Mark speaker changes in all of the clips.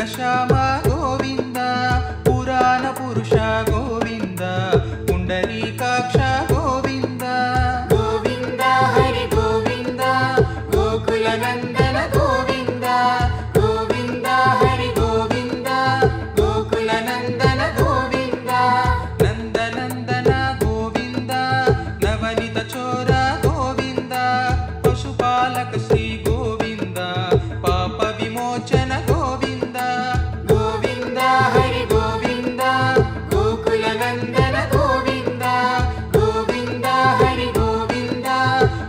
Speaker 1: ಶ್ಯಾಮ ಗೋವಿಂದ ಪುರಾಣ ಪುರುಷ ಗೋವಿಂದ ಪುಂಡರೀಕಾಕ್ಷ ಗೋವಿಂದ
Speaker 2: ಗೋವಿಂದ ಹರಿ ಗೋವಿಂದ ಗೋಕುಲ ನಂದನ ಗೋವಿಂದ ಗೋವಿಂದ ಹರಿ ಗೋವಿಂದ ಗೋಕುಲ ನಂದನ ಗೋವಿಂದ
Speaker 1: ನಂದನಂದನ ಗೋವಿಂದ ನವನಿತ ಚೋರ ಗೋವಿಂದ ಪಶುಪಾಲಕ ಶ್ರೀ ಗೋವಿಂದ ಪಾಪ ವಿಮೋಚನ ಗೋವಿಂದ
Speaker 2: ಗೋವಿಂದ ಹರಿ ಗೋವಿಂದ ಗೋಕುಲ ನಂದನ ಗೋವಿಂದ ಗೋವಿಂದ ಹರಿ ಗೋವಿಂದ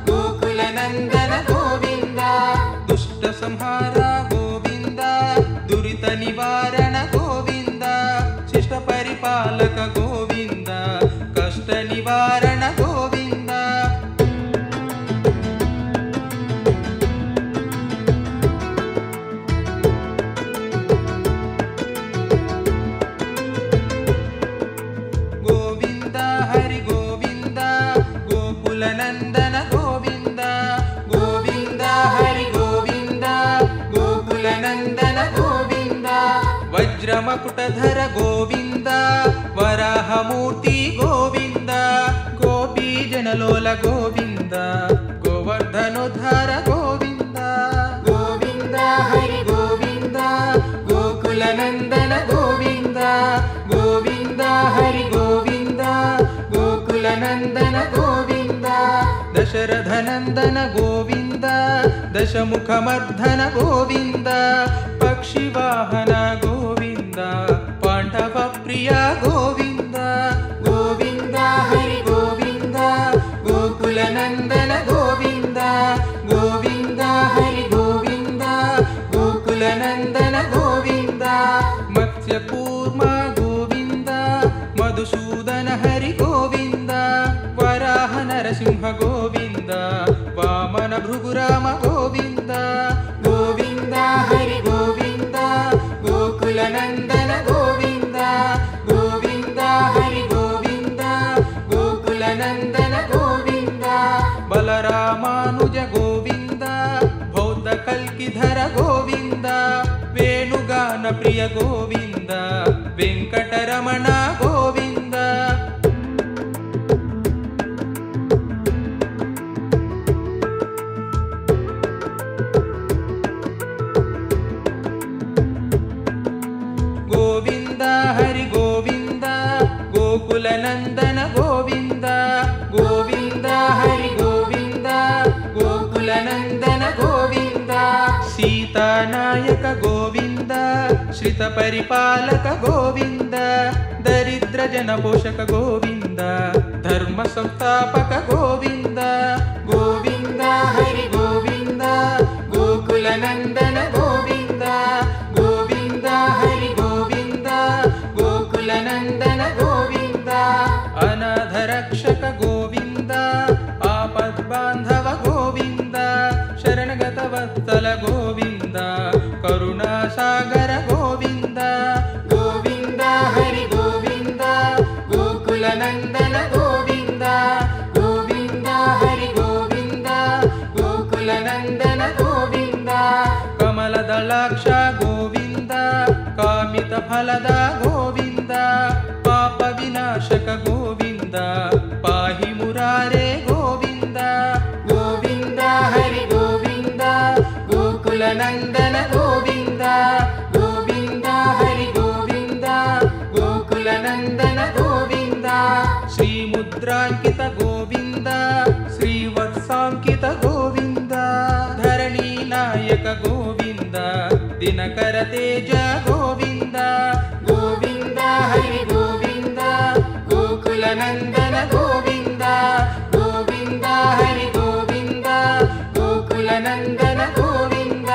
Speaker 2: ಗೋಕುಲ ನಂದನ ಗೋವಿಂದ
Speaker 1: ದುಷ್ಟ ಸಂಹಾರ ಗೋವಿಂದ ದುರಿತ ನಿವಾರಣ ಗೋವಿಂದ ಶಿಷ್ಟ ಪರಿಪಾಲಕ ಗೋವಿಂದ ಕಷ್ಟ ನಿವಾರಣ ಗೋವಿಂದ ಗೋವಿಂದ ಹರಿ ಗೋವಿಂದ ಗೋಕುಲ ನಂದನ ಗೋವಿಂದ
Speaker 2: ಗೋವಿಂದ ಹರಿ ಗೋವಿಂದ ಗೋಕುಲ ನಂದನ ಗೋವಿಂದ
Speaker 1: ವಜ್ರ ಮಕುಟಧರ ಗೋವಿಂದ ವರಾಹ ಮೂರ್ತಿ ಗೋವಿಂದ ಗೋಪಿ ಜನಲೋಲ ಗೋವಿಂದ ಗೋವರ್ಧನೋದ್ಧಾರ ಗೋವಿಂದ
Speaker 2: ಗೋವಿಂದ ಹರಿ ಗೋವಿಂದ ಗೋಕುಲ ನಂದನ ಗೋವಿಂದ ಗೋವಿಂದ ಹರಿ ಗೋವಿಂದ ಗೋಕುಲ ನಂದನ ಗೋವಿಂದ
Speaker 1: ದಶರಥ ನಂದನ ಗೋವಿಂದ ದಶಮುಖ ಮರ್ಧನ ಗೋವಿಂದ ಪಕ್ಷಿ ವಾಹನ ಗೋವಿಂದ ಪಾಂಡವ ಪ್ರಿಯ ಗೋವಿಂದ
Speaker 2: ಗೋವಿಂದ ಹರಿ ಗೋವಿಂದ ಗೋಕುಲ ನಂದನ ಗೋವಿಂದ ಗೋವಿಂದ ಹರಿ ಗೋವಿಂದ ಗೋಕುಲ ನಂದನ ಗೋವಿಂದ
Speaker 1: ಮತ್ಸ್ಯ ಕೂರ್ಮ ಗೋವಿಂದ ಮಧುಸೂದನ ಹರಿ ಗೋವಿಂದ ವರಾಹ ನರಸಿಂಹ ಗೋವಿಂದ ವಾಮನ ಭೃಗುರಾಮ ಗೋವಿಂದ
Speaker 2: ಗೋವಿಂದ ಹರಿ ಗೋವಿಂದ ಗೋಕುಲ ನಂದನ ಗೋವಿಂದ ಗೋವಿಂದ ಹರಿ ಗೋವಿಂದ ಗೋಕುಲ ನಂದನ ಗೋವಿಂದ
Speaker 1: ಬಲರಾಮಾನುಜ ಗೋವಿಂದ ಬೌದ್ಧ ಕಲ್ಕಿಧರ ಗೋವಿಂದ ವೇಣುಗಾನ ಪ್ರಿಯ ಗೋವಿಂದ ವೆಂಕಟರಮಣ ಗೋವಿಂದ ಗೋವಿಂದ ಹರಿ ಗೋವಿಂದ ಗೋಕುಲ ನಂದನ ಗೋವಿಂದ
Speaker 2: ಗೋವಿಂದ ಹರಿ ಗೋವಿಂದ ಗೋಕುಲ ನಂದನ ಗೋವಿಂದ
Speaker 1: ಸೀತಾನಾಯಕ ಗೋವಿಂದ ಶ್ರಿತ ಪರಿಪಾಲಕ ಗೋವಿಂದ ದರಿದ್ರ ಜನ ಪೋಷಕ ಗೋವಿಂದ ಧರ್ಮ ಸಂಸ್ಥಾಪಕ ಗೋವಿಂದ
Speaker 2: ಗೋವಿಂದ ಹರಿ ಗೋವಿಂದ ಗೋಕುಲ ನಂದನ ಗೋವಿಂದ ಗೋವಿಂದ ಹರಿ ಗೋವಿಂದ ಗೋಕುಲ ನಂದನ ಗೋವಿಂದ
Speaker 1: ಅನಾಥ ರಕ್ಷಕ ಗೋವಿಂದ ಆಪದ್ ಬಾಂಧವ ಗೋವಿಂದ ಶರಣಗತ ವತ್ಸಲ ಗೋವಿಂದ ಕರುಣಾಸಾಗರ ಗೋವಿಂದ
Speaker 2: ಗೋವಿಂದ ಹರಿ ಗೋವಿಂದ ಗೋಕುಲ ನಂದನ ಗೋವಿಂದ ಗೋವಿಂದ ಹರಿ ಗೋವಿಂದ ಗೋಕುಲ ನಂದನ ಗೋವಿಂದ
Speaker 1: ಕಮಲದಳಾಕ್ಷ ಗೋವಿಂದ ಕಾಮಿತ ಫಲದ ಗೋವಿಂದ ಪಾಪ ವಿನಾಶಕ ಗೋವಿಂದ ಪಾಹಿ ಮುರಾರೆ ಗೋವಿಂದ
Speaker 2: ಗೋವಿಂದ ಹರಿ ಗೋವಿಂದ ಗೋಕುಲ ನಂದನ ಗೋವಿಂದ ಗೋವಿಂದ ಹರಿ ಗೋವಿಂದ ಗೋಕುಲ ನಂದನ ಗೋವಿಂದ
Speaker 1: ಶ್ರೀ ಮುದ್ರಾಂಕಿತ ಗೋವಿಂದ ಶ್ರೀವತ್ಸಾಂಕಿತ ಗೋವಿಂದ ಧರಣಿ ನಾಯಕ ಗೋವಿಂದ ದಿನಕರ ತೇಜ ಗೋವಿಂದ
Speaker 2: ಗೋವಿಂದ ಹರಿ ಗೋವಿಂದ ಗೋಕುಲ ನಂದನ ಗೋವಿಂದ ಗೋವಿಂದ ಹರಿ ಗೋವಿಂದ ಗೋಕುಲ ನಂದನ ಗೋವಿಂದ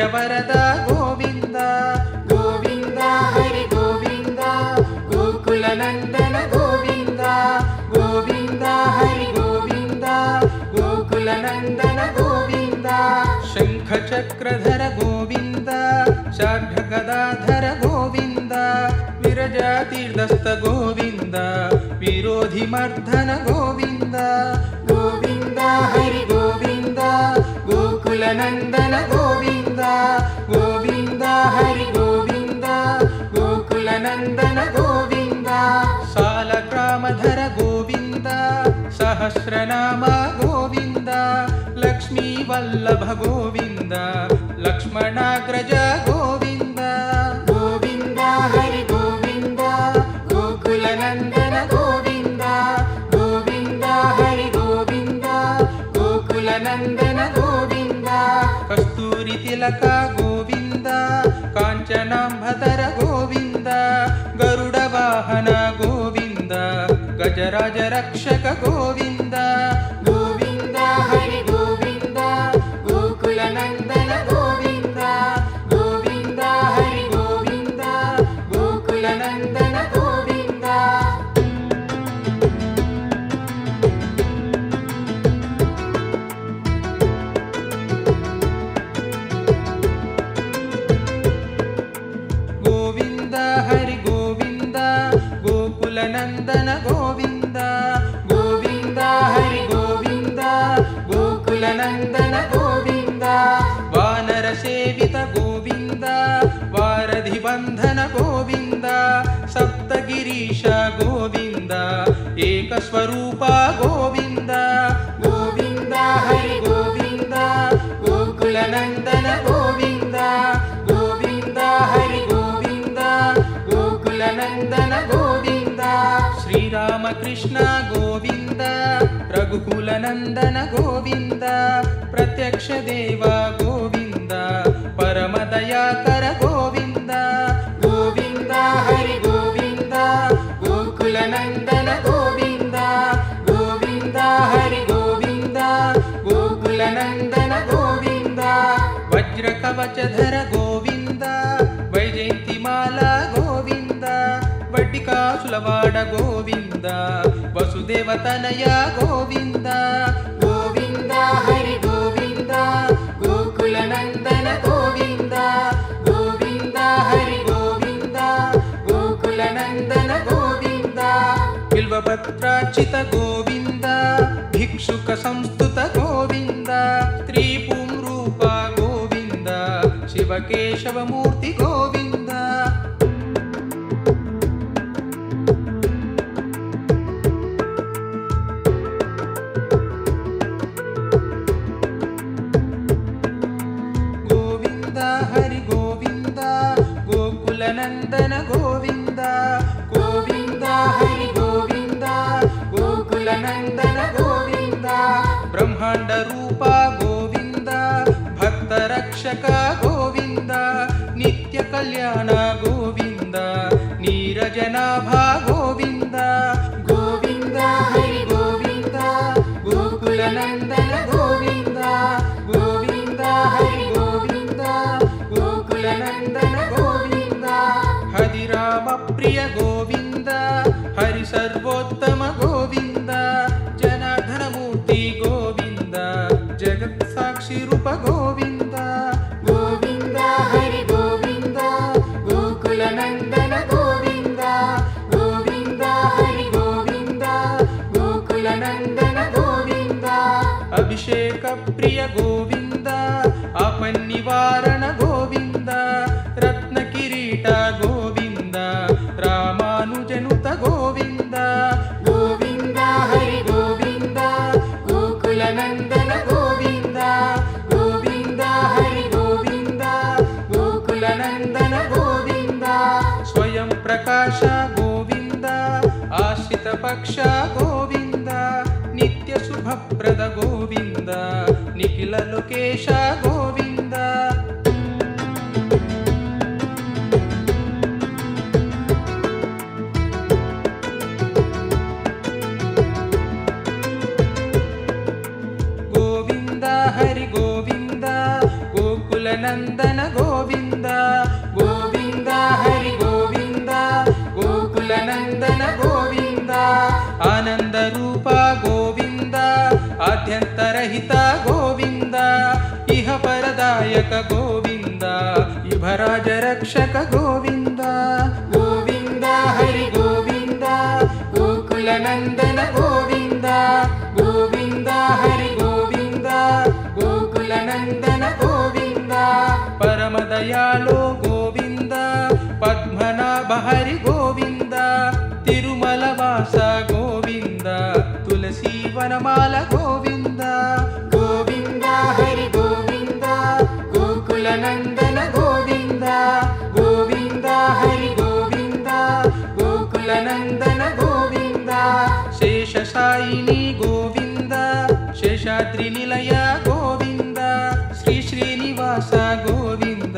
Speaker 1: ಅಭಯವರದ ಗೋವಿಂದ
Speaker 2: ಗೋವಿಂದ ಹರಿ ಗೋವಿಂದ ಗೋಕುಲನಂದನ ಗೋವಿಂದ ಗೋವಿಂದ ಹರಿ ಗೋವಿಂದ ಗೋಕುಲನಂದನ ಗೋವಿಂದ
Speaker 1: ಶಂಖ ಚಕ್ರಧರ ಗೋವಿಂದ ಶಾರ್ಢಗದಾಧರ ಗೋವಿಂದ ವಿರಜಾತೀರ್ಧಸ್ಥ ಗೋವಿಂದ ವಿರೋಧಿ ಮರ್ಧನ ಗೋವಿಂದ
Speaker 2: ಗೋವಿಂದ ಹರಿ ಗೋವಿಂದ ಗೋಕುಲನಂದನ ಗೋವಿಂದ ಗೋವಿಂದ ಹರಿ ಗೋವಿಂದ ಗೋಕುಲನಂದನ ಗೋವಿಂದ
Speaker 1: ಸಾಲಗ್ರಾಮಧರ ಗೋವಿಂದ ಸಹಸ್ರನಾಮ ಗೋವಿಂದ ಲಕ್ಷ್ಮೀ ವಲ್ಲಭ ಗೋವಿಂದ ಲಕ್ಷ್ಮಣಾಗ್ರಜ ಗೋವಿಂದ
Speaker 2: ಗೋವಿಂದ ಹರಿ ಗೋವಿಂದ ಗೋಕುಲನಂದನ ಗೋವಿಂದ ಗೋವಿಂದ ಹರಿ ಗೋವಿಂದ ಗೋಕುಲನಂದನ ಗೋವಿಂದ
Speaker 1: ಕಸ್ತೂರಿ ತಿಲಕ ಗೋವಿಂದ ಕಾಂಚನಾಂಬಧರ ಗೋವಿಂದ ಗರುಡ ವಾಹನ ಗೋವಿಂದ ಗಜರಾಜ ರಕ್ಷಕ ಗೋವಿಂದ
Speaker 2: ಗೋವಿಂದ ಹರಿ ಗೋವಿಂದ ಗೋಕುಲನಂದನ ಗೋವಿಂದ ಗೋವಿಂದ ಹರಿ ಗೋವಿಂದ ಗೋಕುಲನಂದನ ಗೋವಿಂದ
Speaker 1: ಗೋವಿಂದ ಹರಿ ಗೋವಿಂದ ಗೋಕುಲನಂದನ ಗೋವಿಂದ
Speaker 2: ಗೋವಿಂದ ಹರಿ ಗೋವಿಂದ ಗೋಕುಲನಂದನ ಗೋವಿಂದ
Speaker 1: ವಾನರ ಸೇವಿತ ಗೋವಿಂದ ವಾರಧಿ ಬಂಧನ ಗೋವಿಂದ ಸಪ್ತಗಿರೀಶ ಗೋವಿಂದ ಏಕಸ್ವರೂಪ ಗೋವಿಂದ
Speaker 2: ಗೋವಿಂದ ಹರಿ ಗೋವಿಂದ ಗೋಕುಲನಂದನ ಗೋವಿಂದ ಗೋವಿಂದ ಹರಿ ಗೋವಿಂದ ಗೋಕುಲನಂದನ ಗೋವಿಂದ
Speaker 1: ಶ್ರೀರಾಮಕೃಷ್ಣ ಗೋವಿಂದ ರಘುಕುಲನಂದನ ಗೋವಿಂದ ಪ್ರತ್ಯಕ್ಷ ದೇವ ಗೋವಿಂದ ಪರಮ ದಯಾಕರ ಗೋವಿಂದ
Speaker 2: ಗೋವಿಂದ ಹರಿ ಗೋವಿಂದ ಗೋಕುಲನಂದನ ಗೋವಿಂದ ಗೋವಿಂದ ಹರಿ ಗೋವಿಂದ ಗೋಕುಲನಂದನ ಗೋವಿಂದ
Speaker 1: ವಜ್ರ ಕವಚಧರ ಗೋವಿಂದ ವೈಜಯಂತಿಮಾಲಾ ಗೋವಿಂದ ವಡ್ಡಿಕಾಸುಲವಾಡ ಗೋವಿಂದ ವಸುದೇವತನಯ ಗೋವಿಂದ
Speaker 2: ಗೋವಿಂದ ಹರಿ ಗೋವಿಂದ ಗೋಕುಲನಂದನ ಗೋವಿಂದ ಗೋವಿಂದ ಹರಿ ಗೋವಿಂದ ಗೋಕುಲನಂದನ ಗೋವಿಂದ
Speaker 1: ಬಿಲ್ವಪತ್ರಾರ್ಚಿತ ಗೋವಿಂದ ಭಿಕ್ಷುಕ ಸಂಸ್ತುತ ಗೋವಿಂದ ತ್ರಿಪುಂರೂಪ ಗೋವಿಂದ ಶಿವಕೇಶವ ಮೂರ್ತಿ ಗೋವಿಂದ ಗೋವಿಂದ ಹರಿ ಗೋವಿಂದ ಗೋಕುಲನಂದನ ಗೋವಿಂದ
Speaker 2: ಗೋವಿಂದ ಹರಿ ಗೋವಿಂದ ಗೋಕುಲನಂದನ ಗೋವಿಂದ
Speaker 1: ಬ್ರಹ್ಮಾಂಡ ರೂಪ ಗೋವಿಂದ ಭಕ್ತ ರಕ್ಷಕ ಗೋವಿಂದ ನಿತ್ಯ ಕಲ್ಯಾಣ ಗೋವಿಂದ ನೀರಜನಾಭ ಗೋವಿಂದ
Speaker 2: ಗೋವಿಂದ ಹರಿ ಗೋವಿಂದ ಗೋಕುಲನಂದನ ಗೋವಿಂದ ಗೋವಿಂದ ಹರಿ ಗೋವಿಂದ ಗೋಕುಲನಂದನ ಗೋವಿಂದ
Speaker 1: ಹರಿರಾಮ ಪ್ರಿಯ ಗೋವಿಂದ ಹರಿ ಸರ್ವೋತ್ತಮ ಗೋವಿಂದ ಜನಾರ್ದನ ಮೂರ್ತಿ ಗೋವಿಂದ ಜಗತ್ ಸಾಕ್ಷಿ ರೂಪ ಗೋವಿಂದ
Speaker 2: ಗೋವಿಂದ ಹರಿ ಗೋವಿಂದ ಗೋಕುಲನಂದನ ಗೋವಿಂದ ಗೋವಿಂದ ಹರಿ ಗೋವಿಂದ ಗೋಕುಲನಂದನ ಗೋವಿಂದ
Speaker 1: ಅಭಿಷೇಕ ಪ್ರಿಯ ಗೋವಿಂದ ಆಪನ್ನಿವಾರಣ ಗೋವಿಂದ ರತ್ನ ಕಿರೀಟ ಗೋವಿಂದ ರಾಮಾನುಜನುತ ಗೋವಿಂದ
Speaker 2: ಗೋವಿಂದ ಹರಿ ಗೋವಿಂದ ಗೋಕುಲನಂದನ ಗೋವಿಂದ ಗೋವಿಂದ ಹರಿ ಗೋವಿಂದ ಗೋಕುಲನಂದನ ಗೋವಿಂದ
Speaker 1: ಸ್ವಯಂ ಪ್ರಕಾಶ ಗೋವಿಂದ ಆಶ್ರಿತ ಪಕ್ಷ ಗೋವಿಂದ ನಿತ್ಯ ಶುಭಪ್ರದ ಗೋವಿಂದ ನಿಖಿಲ ಲೋಕೇಶ ಗೋವಿಂದ ಗೋವಿಂದ ಹರಿ ಗೋವಿಂದ ಗೋಕುಲನಂದನ ರಹಿತ ಗೋವಿಂದ, ಇಹ ಪರದಾಯಕ ಗೋವಿಂದ, ಇಭರಾಜ ರಕ್ಷಕ ಗೋವಿಂದ.
Speaker 2: ಗೋವಿಂದ ಹರಿ ಗೋವಿಂದ ಗೋಕುಲ ನಂದನ ಗೋವಿಂದ, ಗೋವಿಂದ ಹರಿ ಗೋವಿಂದ ಗೋಕುಲ ನಂದನ ಗೋವಿಂದ.
Speaker 1: ಪರಮ ದಯಾಳೋ ಗೋವಿಂದ, ಪದ್ಮನಾಭ ಹರಿ ಗೋವಿಂದ, ತಿರುಮಲ ವಾಸ ಗೋವಿಂದ, ತುಳಸಿ ವನಮಾಲ ಗೋವಿಂದ.
Speaker 2: ಗೋವಿಂದ ಹರಿ ಗೋವಿಂದ ಗೋಕುಲ ನಂದನ ಗೋವಿಂದ, ಗೋವಿಂದ ಹರಿ ಗೋವಿಂದ ಗೋಕುಲ ನಂದನ ಗೋವಿಂದ.
Speaker 1: ಶೇಷಶಾಯಿನಿ ಗೋವಿಂದ, ಶೇಷಾದ್ರಿ ನಿಲಯ ಗೋವಿಂದ, ಶ್ರೀ ಶ್ರೀನಿವಾಸ ಗೋವಿಂದ,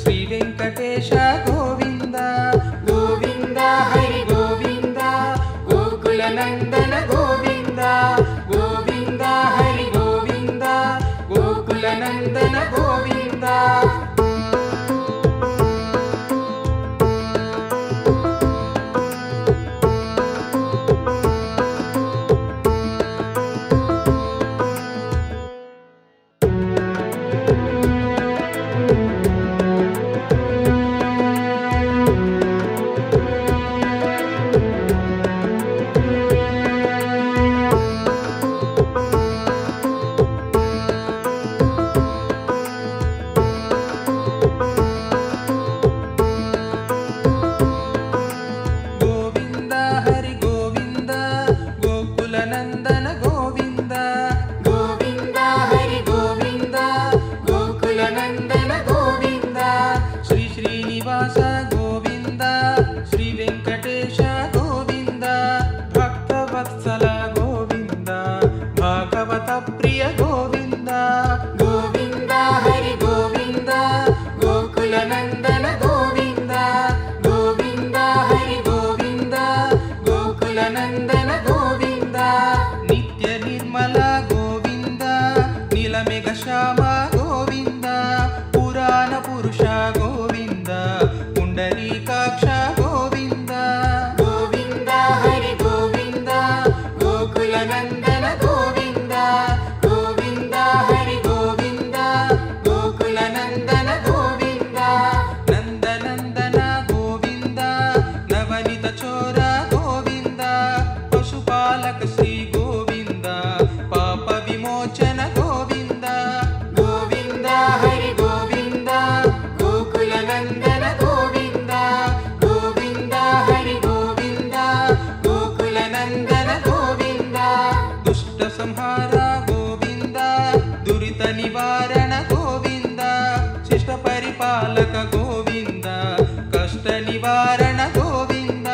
Speaker 1: ಶ್ರೀ ವೆಂಕಟೇಶ ಗೋವಿಂದ.
Speaker 2: ಗೋವಿಂದ ಹರಿ ಗೋವಿಂದ ಗೋಕುಲ ನಂದನ ಗೋವಿಂದ, ಗೋವಿಂದ ಹರಿ ಗೋವಿಂದ ಗೋಕುಲ ನಂದನ ಗೋವಿಂದ.
Speaker 1: ಗೋವಿಂದ ಹರಿ ಗೋವಿಂದ ಗೋಕುಲ ನಂದನ ಗೋವಿಂದ,
Speaker 2: ಗೋವಿಂದ ಹರಿ ಗೋವಿಂದ ಗೋಕುಲ ನಂದನ ಗೋವಿಂದ.
Speaker 1: ಶ್ರೀ ಶ್ರೀನಿವಾಸ ಗೋವಿಂದ, ಶ್ರೀ ವೆಂಕಟೇಶ ಗೋವಿಂದ, ಭಕ್ತವತ್ಸಲ ಗೋವಿಂದ, ಭಾಗವತ ಪ್ರಿಯ ಗೋವಿಂದ.
Speaker 2: ಗೋವಿಂದ ಹರಿ ಗೋವಿಂದ ಗೋಕುಲ ನಂದನ ಗೋವಿಂದ, ಗೋವಿಂದ ಹರಿ ಗೋವಿಂದ ಗೋಕುಲ ನಂದನ ಗೋವಿಂದ.
Speaker 1: ನಿತ್ಯ ನಿರ್ಮಲ ಗೋವಿಂದ, ನೀಲಮೇಘ ಶ್ಯಾಮ ಗೋವಿಂದ, ಪುರಾಣ ಪುರುಷ ಗೋವಿಂದ, ಪುಂಡರೀಕಾಕ್ಷ ಗೋವಿಂದ.
Speaker 2: ಗೋವಿಂದ ಹರಿ ಗೋವಿಂದ ಗೋಕುಲ ನಂದನ ಗೋವಿಂದ, ಗೋವಿಂದ ಹರಿ ಗೋವಿಂದ ಗೋಕುಲ ನಂದನ ಗೋವಿಂದ.
Speaker 1: ನಂದನಂದನ ಗೋವಿಂದ, ನವನಿತ ಚೋರ ಗೋವಿಂದ, ಪಶುಪಾಲಕ ಶ್ರೀ ಗೋವಿಂದ, ಪಾಪ ವಿಮೋಚನ ಗೋವಿಂದ.
Speaker 2: ಗೋವಿಂದ ಹರಿ ಗೋವಿಂದ ಗೋಕುಲ ನಂದನ ಗೋವಿಂದ, ಗೋವಿಂದ ಹರಿ ಗೋವಿಂದ ಗೋಕುಲ ನಂದನ ಗೋವಿಂದ.
Speaker 1: ದುಷ್ಟ ಸಂಹಾರ ಗೋವಿಂದ, ದುರಿತ ನಿವಾರಣ ಗೋವಿಂದ, ಶಿಷ್ಟ ಪರಿಪಾಲಕ ಗೋವಿಂದ, ಕಷ್ಟ ನಿವಾರಣ ಗೋವಿಂದ.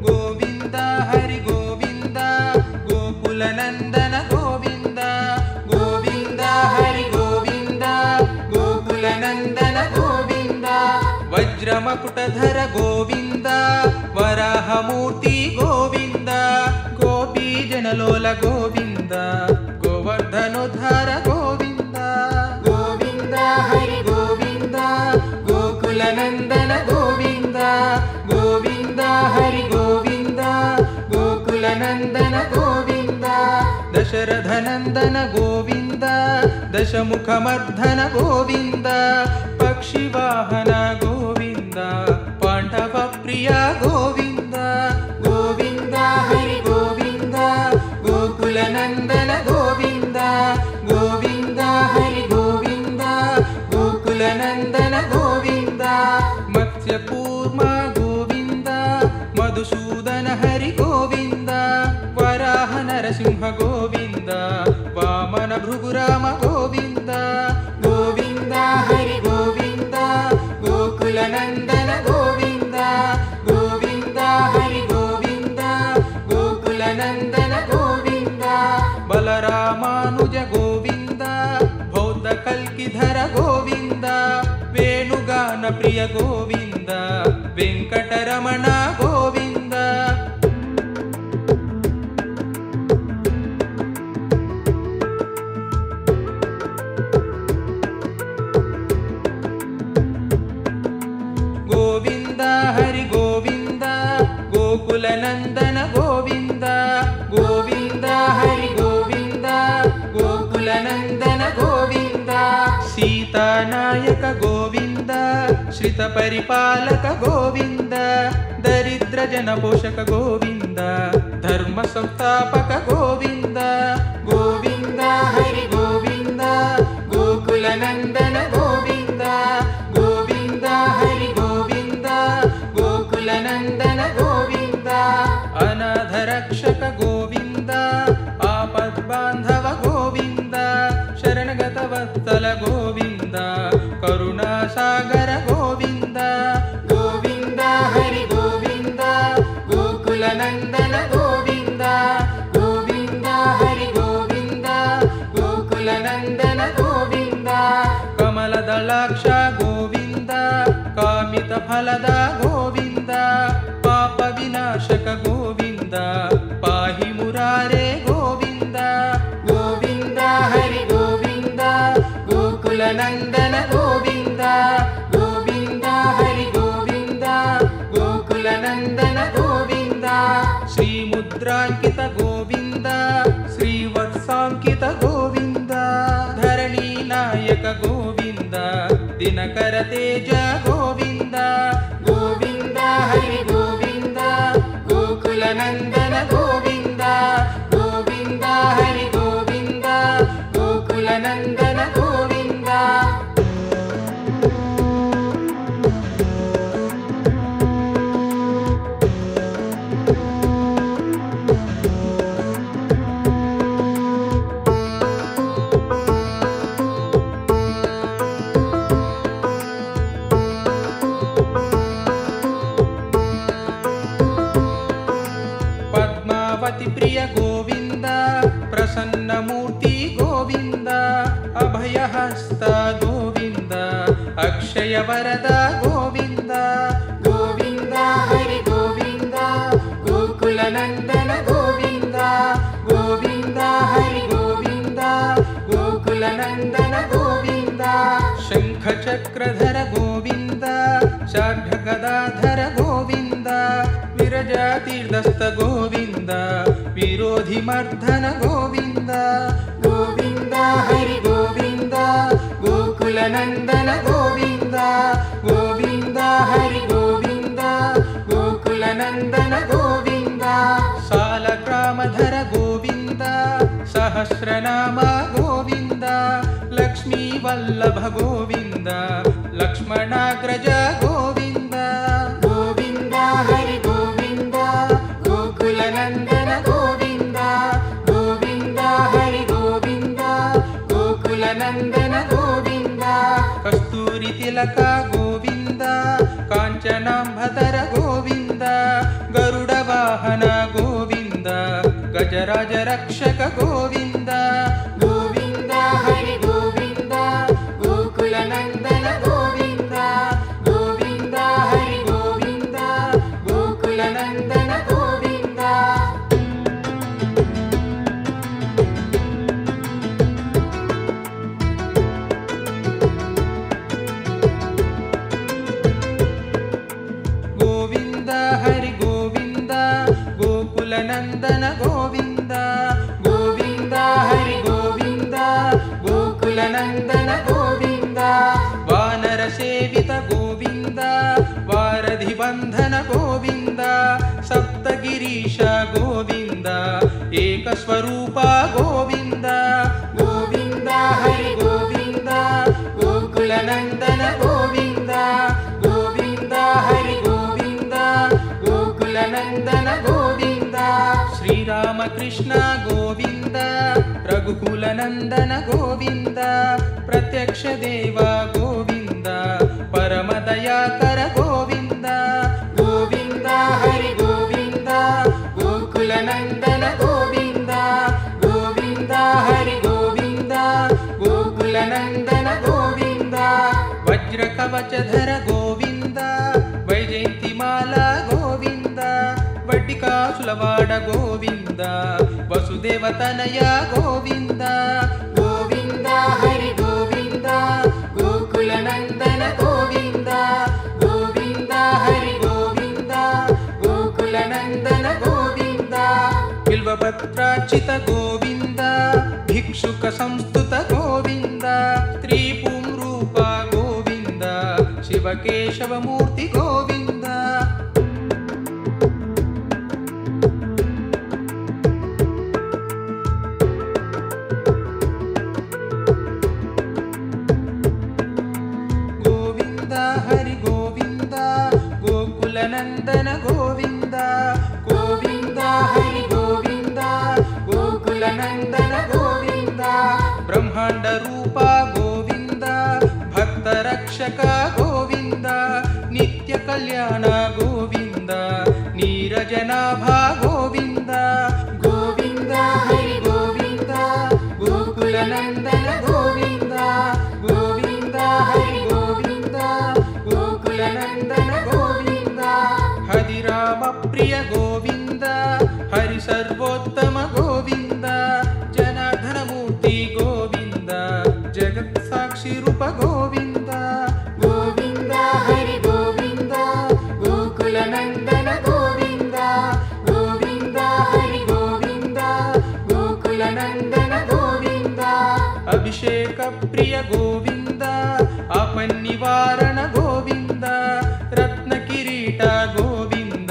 Speaker 1: ಗೋವಿಂದ ಹರಿ ಗೋವಿಂದ ಗೋಕುಲ ನಂದನ ಗೋವಿಂದ,
Speaker 2: ಗೋವಿಂದ ಹರಿ ಗೋವಿಂದ ಗೋಕುಲ ನಂದನ ಗೋವಿಂದ.
Speaker 1: ವಜ್ರ ಮಕುಟಧರ ಗೋವಿಂದ, ವರಾಹ ಮೂರ್ತಿ ಗೋವಿಂದ, ಗೋಪಿ ಜನಲೋಲ ಗೋವಿಂದ, ಗೋವರ್ಧನೋದ್ಧಾರ ಗೋವಿಂದ.
Speaker 2: ಗೋವಿಂದ ಹರಿ ಗೋವಿಂದ ಗೋಕುಲ ನಂದನ ಗೋವಿಂದ, ಗೋವಿಂದ ಹರಿ ಗೋವಿಂದ ಗೋಕುಲ ನಂದನ ಗೋವಿಂದ.
Speaker 1: ದಶರಥ ನಂದನ ಗೋವಿಂದ, ದಶಮುಖ ಮರ್ಧನ ಗೋವಿಂದ, ಪಕ್ಷಿ ವಾಹನ ಗೋವಿಂದ, ಪಾಂಡವ ಪ್ರಿಯ ಗೋವಿಂದ.
Speaker 2: ಗೋವಿಂದ ಹರಿ ಗೋವಿಂದ ಗೋಕುಲ ನಂದನ ಗೋವಿಂದ, ಗೋವಿಂದ ಹರಿ ಗೋವಿಂದ ಗೋಕುಲ ನಂದನ ಗೋವಿಂದ.
Speaker 1: ಮತ್ಸ್ಯ ಕೂರ್ಮ ಗೋವಿಂದ, ಮಧುಸೂದನ ಹರಿ ಗೋವಿಂದ, ವರಾಹ ನರಸಿಂಹ ಗೋವಿಂದ, ವಾಮನ ಭೃಗುರಾಮ ಗೋವಿಂದ.
Speaker 2: ಗೋವಿಂದ ಹರಿ ಗೋವಿಂದ ಗೋಕುಲ ನಂದನ ಗೋವಿಂದ, ಗೋವಿಂದ ಹರಿ ಗೋವಿಂದ ಗೋಕುಲ ನಂದನ ಗೋವಿಂದ.
Speaker 1: ಬಲರಾಮಾನುಜ ಗೋವಿಂದ, ಬೌದ್ಧ ಕಲ್ಕಿಧರ ಗೋವಿಂದ, ವೇಣುಗಾನ ಪ್ರಿಯ ಗೋವಿಂದ, ವೆಂಕಟರಮಣ ಗೋವಿಂದ. नायक गोविन्द श्रित परिपालक गोविन्द दरिद्र जन पोषक गोविन्द धर्म संस्थापक गोविन्द
Speaker 2: गोविन्द हरि गोविन्द गोकुल नन्दन गोविन्द गोविन्द हरि गोविन्द गोकुल नन्दन गोविन्द
Speaker 1: अनाथ रक्षक गोविन्द आपद्बान्धव गोविन्द शरणगत वत्सल गोविन्द करुणासागर गोविन्द
Speaker 2: गोविन्द हरि गोविन्द गोकुल नन्दन गोविन्द गोविन्द हरि गोविन्द गोकुल नन्दन गोविन्द
Speaker 1: कमलदलाक्ष गोविन्द कामित फलद गोविन्द पाप विनाशक गोविन्द पाहि मुरारे गोविन्द
Speaker 2: गोविन्द हरि गोविन्द गोकुल नन्दन गोविन्द गोविन्द हरि गोविन्द गोकुल नन्दन गोविन्द
Speaker 1: श्रीमुद्राङ्कित गोविन्द श्रीवत्साङ्कित गोविन्द धरणी नायक गोविन्द दिनकर तेज गोविन्द
Speaker 2: गोविन्द हरि गोविन्द गोकुल नन्दन गोविन्द गोविन्द हरि गोविन्द गोकुल नन्दन गोविन्द
Speaker 1: पद्मावती प्रिय गोविन्द प्रसन्नमूर्ति गोविन्द अभयहस्त गोविन्द अक्षय वरद गोविन्द
Speaker 2: गोविन्द हरि गोविन्द गोकुल नन्दन गोविन्द गोविन्द हरि गोविन्द गोकुल नन्दन गोविन्द
Speaker 1: शङ्ख चक्रधर गोविन्द शार्ङ्गगदाधर गोविन्द विरजातीर्थस्थ गोविन्द विरोधिमर्दन गोविन्द
Speaker 2: गोविन्द हरि गोविन्द गोकुल नन्दन गोविन्द गोविन्द हरि गोविन्द गोकुल नन्दन गोविन्द
Speaker 1: सालग्रामधर गोविन्द सहस्रनाम गोविन्द लक्ष्मी वल्लभ गोविन्द लक्ष्मणाग्रज गोविन्द
Speaker 2: गोविन्द हरि गोविन्द गोकुल नन्दन गोविन्द गोविन्द हरि गोविन्द गोकुल नन्दन गोविन्द
Speaker 1: कस्तूरि तिलक गोविन्द काञ्चनाम्भतर गोविन्द गरुड वाहन गोविन्द गजराज रक्षक गोविन्द
Speaker 2: गोविन्द हरि गोविन्द गोकुल नन्दन गोविन्द गोविन्द हरि गोविन्द गोकुल नन्दन गोविन्द
Speaker 1: गोविन्द हरि गोविन्द गोकुल नन्दन गोविन्द
Speaker 2: गोविन्द हरि गोविन्द गोकुल नन्दन गोविन्द
Speaker 1: वानर सेवित गोविन्द वारधि बन्धन गोविन्द सप्तगिरीश गोविन्द एकस्वरूप गोविन्द
Speaker 2: गोविन्द हरि गोविन्द गोकुल नन्दन गोविन्द गोविन्द हरि गोविन्द गोकुल नन्दन गोविन्द
Speaker 1: श्रीरामकृष्ण गोविन्द रघुकुल नन्दन गोविन्द प्रत्यक्ष देव गोविन्द परम दयाकर गोविन्द
Speaker 2: गोविन्द हरि गोविन्द गोकुल नन्दन गोविन्द गोविन्द हरि गोविन्द गोकुल नन्दन गोविन्द
Speaker 1: वज्रकवचधर गोविन्द वैजयन्तिमाला गोविन्द वड्डिकासुलवाड गोविन्द वसुदेवतनय गोविन्द
Speaker 2: गोविन्द हरि गोविन्द गोकुल नन्दन गोविन्द गोविन्द हरि गोविन्द गोकुल नन्दन गोविन्द
Speaker 1: बिल्वपत्रार्चित गोविन्द भिक्षुक संस्तुत गोविन्द त्रिपुंरूप गोविन्द కేశవమూర్తి గోవింద. గోవింద హరి గోవింద గోకుల నందన గోవింద.
Speaker 2: గోవింద హరి గోవింద గోకుల నందన గోవింద.
Speaker 1: బ్రహ్మాండ రూప గోవింద భక్త రక్షక గోవింద. నిత్య కళ్యాణ గోవింద నీరజనాభ గోవింద.
Speaker 2: గోవింద హరి గోవింద గోకుల నందన గోవింద. గోవింద హరి గోవింద గోకుల నందన గోవింద.
Speaker 1: హరి రామ ప్రియ గోవింద హరి సర్వోత్తమ గోవింద. జనార్దనమూర్తి గోవింద జగత్ సాక్షి రూప గోవింద.
Speaker 2: గోవింద హరి గోవింద గోకుల నందన గోవింద. గోవింద హరి గోవింద గోకుల నందన గోవింద.
Speaker 1: అభిషేక ప్రియ గోవింద ఆపన్నివారణ గోవింద. రత్న కిరీట గోవింద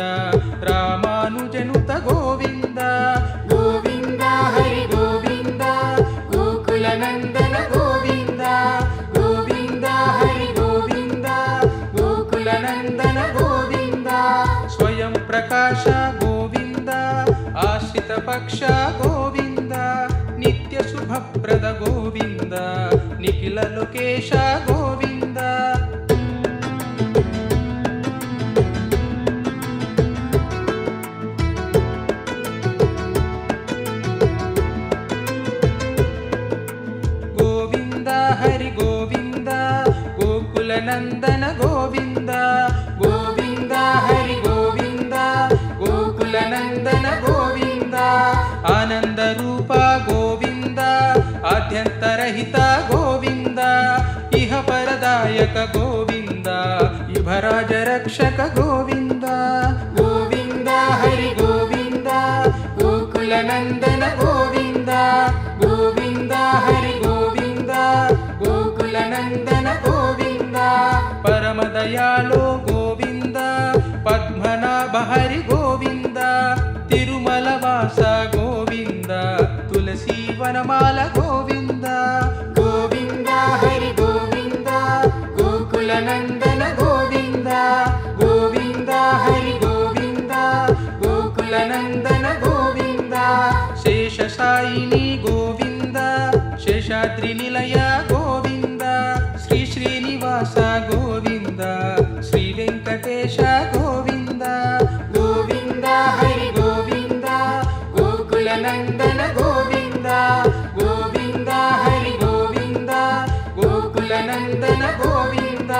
Speaker 1: రామానుజనుత గోవింద.
Speaker 2: గోవింద హరి గోవింద గోకుల నందన గోవింద. గోవింద హరి గోవింద గోకుల నందన గోవింద.
Speaker 1: స్వయం ప్రకాశ గోవింద ఆశ్రిత పక్ష గోవింద. నిత్య శుభప్రద గోవింద నిఖిల లోకేశ గోవింద. గోవింద హరి గోవింద గోకుల నందన గోవింద.
Speaker 2: గోవింద హరి గోవింద గోకుల నందన గోవింద.
Speaker 1: ఆనంద రూప గోవింద ఆద్యంతరహిత గోవింద. ఇహ పరదాయక గోవింద ఇభరాజ రక్షక గోవింద.
Speaker 2: గోవింద హరి గోవింద గోకుల నందన గోవింద. గోవింద హరి గోవింద గోకుల నందన గోవింద.
Speaker 1: పరమ దయాళో గోవింద పద్మనాభ హరి గోవింద. తిరుమల వాస గోవింద తులసి వనమాల గోవింద.
Speaker 2: గోవింద హరి గోవింద గోకుల నందన గోవింద. గోవింద హరి గోవింద గోకుల నందన గోవింద.
Speaker 1: శేషసాయిని గోవింద శేషాద్రి నిలయ గోవింద. శ్రీ శ్రీనివాస గోవింద శ్రీ వెంకటేశ గోవింద.
Speaker 2: గోవింద హరి గోవింద గోకుల నందన గోవింద. గోవింద హరి గోవింద గోకుల నందన గోవింద.